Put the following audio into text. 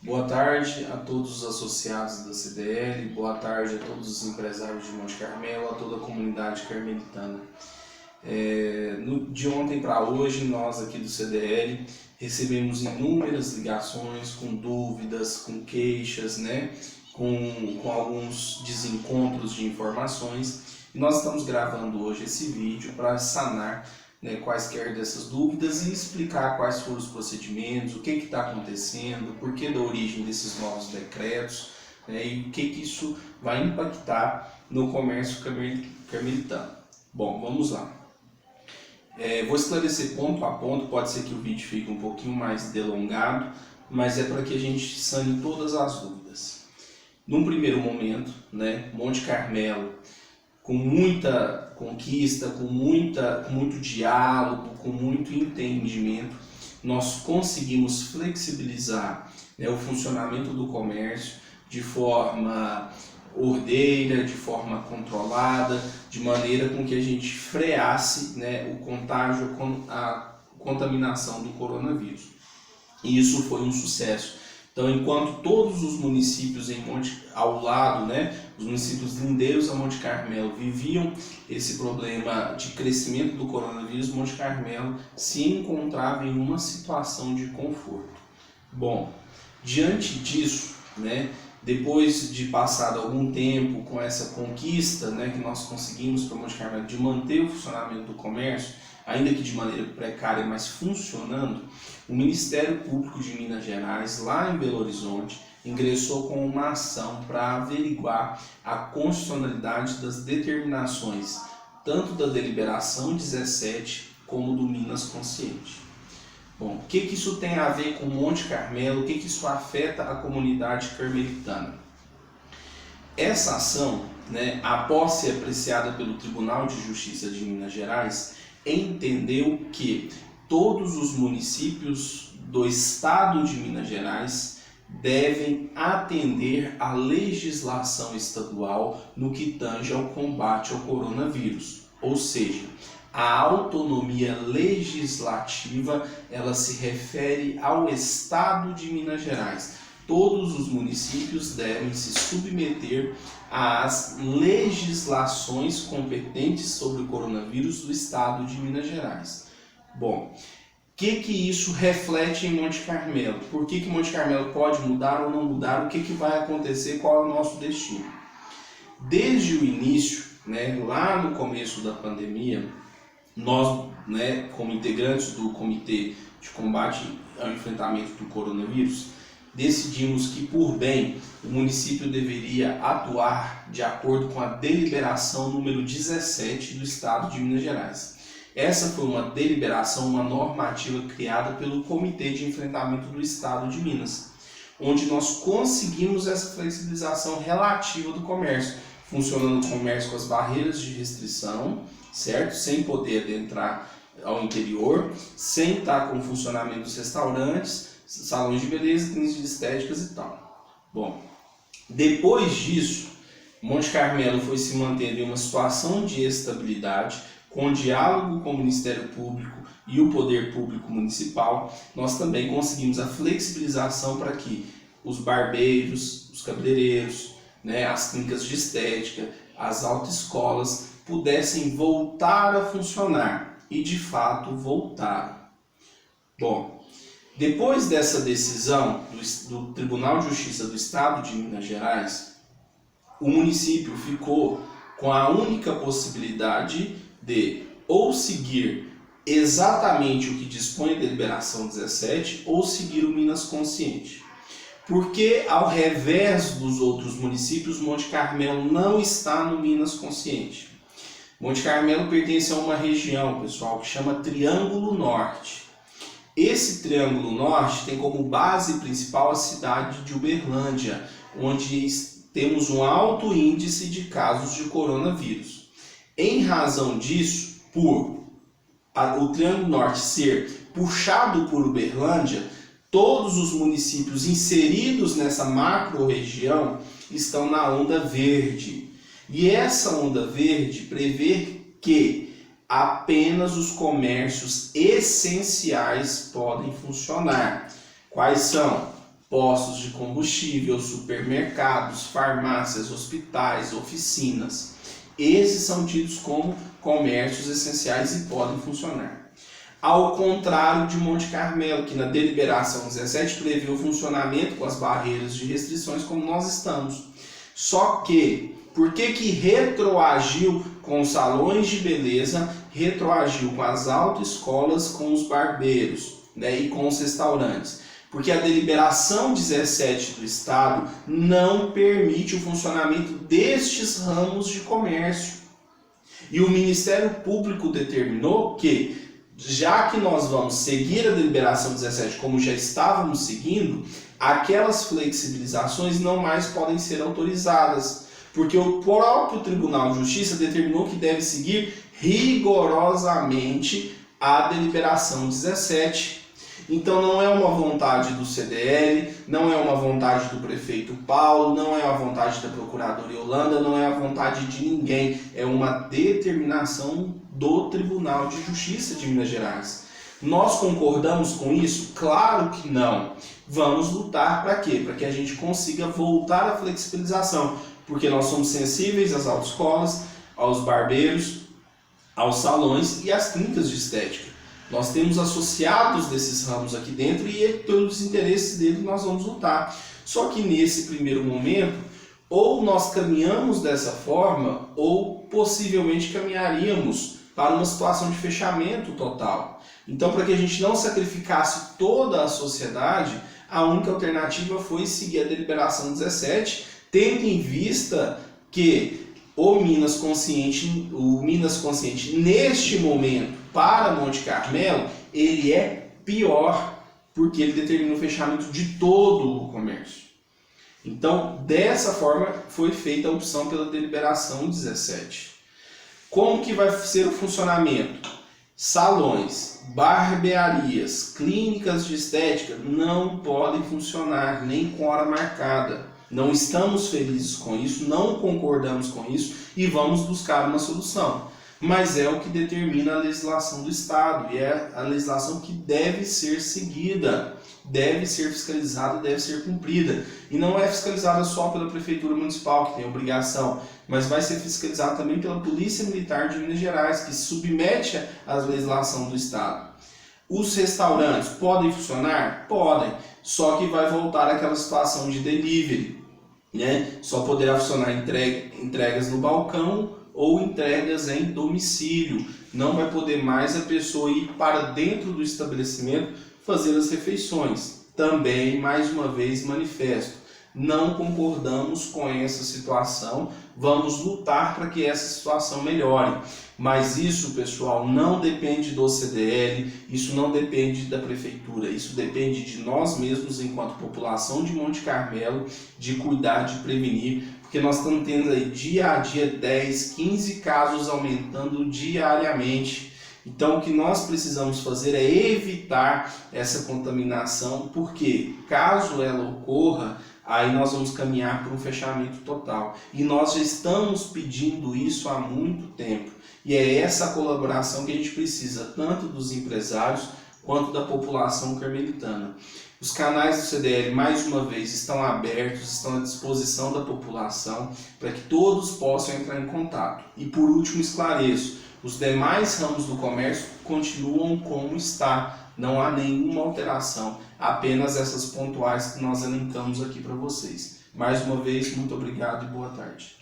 Boa tarde a todos os associados da CDL, boa tarde a todos os empresários de Monte Carmelo, a toda a comunidade carmelitana. De ontem para hoje, nós aqui do CDL recebemos inúmeras ligações com dúvidas, com queixas, com alguns desencontros de informações. E nós estamos gravando hoje esse vídeo para sanar quaisquer dessas dúvidas e explicar quais foram os procedimentos, o que está acontecendo, por que da origem desses novos decretos, e o que isso vai impactar no comércio carmelitano. Bom, vamos lá. Vou esclarecer ponto a ponto, pode ser que o vídeo fique um pouquinho mais delongado, mas é para que a gente sane todas as dúvidas. Num primeiro momento, Monte Carmelo, com muita conquista, com muito diálogo, com muito entendimento, nós conseguimos flexibilizar o funcionamento do comércio de forma ordeira, de forma controlada, de maneira com que a gente freasse o contágio, a contaminação do coronavírus. E isso foi um sucesso. Então, enquanto todos os municípios ao lado, os municípios lindeiros a Monte Carmelo viviam esse problema de crescimento do coronavírus, Monte Carmelo se encontrava em uma situação de conforto. Bom, diante disso, depois de passado algum tempo com essa conquista que nós conseguimos para Monte Carmelo de manter o funcionamento do comércio, ainda que de maneira precária, mas funcionando, o Ministério Público de Minas Gerais, lá em Belo Horizonte, ingressou com uma ação para averiguar a constitucionalidade das determinações, tanto da deliberação 17 como do Minas Consciente. Bom, o que isso tem a ver com Monte Carmelo, o que isso afeta a comunidade carmelitana? Essa ação, após ser apreciada pelo Tribunal de Justiça de Minas Gerais, entendeu que todos os municípios do estado de Minas Gerais devem atender à legislação estadual no que tange ao combate ao coronavírus. Ou seja, a autonomia legislativa, ela se refere ao estado de Minas Gerais. Todos os municípios devem se submeter às legislações competentes sobre o coronavírus do estado de Minas Gerais. Bom, o que isso reflete em Monte Carmelo? Por que Monte Carmelo pode mudar ou não mudar? O que vai acontecer? Qual é o nosso destino? Desde o início, lá no começo da pandemia, nós, como integrantes do Comitê de Combate ao Enfrentamento do Coronavírus, decidimos que, por bem, o município deveria atuar de acordo com a deliberação número 17 do Estado de Minas Gerais. Essa foi uma deliberação, uma normativa criada pelo Comitê de Enfrentamento do Estado de Minas, onde nós conseguimos essa flexibilização relativa do comércio, funcionando o comércio com as barreiras de restrição, certo? Sem poder adentrar ao interior, sem estar com o funcionamento dos restaurantes, salões de beleza, clínicas estéticas e tal. Bom, depois disso, Monte Carmelo foi se mantendo em uma situação de estabilidade, com diálogo com o Ministério Público e o Poder Público Municipal. Nós também conseguimos a flexibilização para que os barbeiros, os cabeleireiros, as clínicas de estética, as autoescolas pudessem voltar a funcionar, e de fato voltaram. Bom, depois dessa decisão do Tribunal de Justiça do Estado de Minas Gerais, o município ficou com a única possibilidade de ou seguir exatamente o que dispõe a deliberação 17 ou seguir o Minas Consciente. Porque, ao revés dos outros municípios, Monte Carmelo não está no Minas Consciente. Monte Carmelo pertence a uma região, pessoal, que chama Triângulo Norte. Esse Triângulo Norte tem como base principal a cidade de Uberlândia, onde temos um alto índice de casos de coronavírus. Em razão disso, por o Triângulo Norte ser puxado por Uberlândia, todos os municípios inseridos nessa macro-região estão na onda verde. E essa onda verde prevê que apenas os comércios essenciais podem funcionar. Quais são? postos de combustível, supermercados, farmácias, hospitais, oficinas. Esses são tidos como comércios essenciais e podem funcionar. Ao contrário de Monte Carmelo, que na deliberação 17 previu o funcionamento com as barreiras de restrições como nós estamos. Só que, por que retroagiu com os salões de beleza, retroagiu com as autoescolas, com os barbeiros, né, e com os restaurantes? Porque a deliberação 17 do Estado não permite o funcionamento destes ramos de comércio. E o Ministério Público determinou que, já que nós vamos seguir a deliberação 17 como já estávamos seguindo, aquelas flexibilizações não mais podem ser autorizadas, porque o próprio Tribunal de Justiça determinou que deve seguir rigorosamente a deliberação 17. Então não é uma vontade do CDL, não é uma vontade do prefeito Paulo, não é a vontade da procuradora Yolanda, não é a vontade de ninguém, é uma determinação do Tribunal de Justiça de Minas Gerais. Nós concordamos com isso? Claro que não. Vamos lutar para quê? Para que a gente consiga voltar à flexibilização, porque nós somos sensíveis às autoescolas, aos barbeiros, aos salões e às clínicas de estética. Nós temos associados desses ramos aqui dentro e pelos interesses dele nós vamos lutar. Só que nesse primeiro momento, ou nós caminhamos dessa forma, ou possivelmente caminharíamos para uma situação de fechamento total. Então, para que a gente não sacrificasse toda a sociedade, a única alternativa foi seguir a deliberação 17, tendo em vista que o Minas Consciente neste momento, para Monte Carmelo, ele é pior, porque ele determina o fechamento de todo o comércio. Então, dessa forma, foi feita a opção pela deliberação 17. Como que vai ser o funcionamento? Salões, barbearias, clínicas de estética não podem funcionar nem com hora marcada. Não estamos felizes com isso, não concordamos com isso e vamos buscar uma solução. Mas é o que determina a legislação do Estado e é a legislação que deve ser seguida, deve ser fiscalizada, deve ser cumprida. E não é fiscalizada só pela Prefeitura Municipal, que tem obrigação, mas vai ser fiscalizada também pela Polícia Militar de Minas Gerais, que se submete à legislação do Estado. Os restaurantes podem funcionar? Podem, só que vai voltar àquela situação de delivery, né? Só poderá funcionar entregas no balcão ou entregas em domicílio. Não vai poder mais a pessoa ir para dentro do estabelecimento fazer as refeições. Também, mais uma vez, manifesto, não concordamos com essa situação, vamos lutar para que essa situação melhore. Mas isso, pessoal, não depende do CDL, isso não depende da Prefeitura, isso depende de nós mesmos, enquanto população de Monte Carmelo, de cuidar, de prevenir, porque nós estamos tendo aí dia a dia 10, 15 casos aumentando diariamente. Então o que nós precisamos fazer é evitar essa contaminação, porque caso ela ocorra, aí nós vamos caminhar para um fechamento total. E nós já estamos pedindo isso há muito tempo. E é essa colaboração que a gente precisa, tanto dos empresários quanto da população carmelitana. Os canais do CDL, mais uma vez, estão abertos, estão à disposição da população para que todos possam entrar em contato. E por último, esclareço, os demais ramos do comércio continuam como está, não há nenhuma alteração, apenas essas pontuais que nós elencamos aqui para vocês. Mais uma vez, muito obrigado e boa tarde.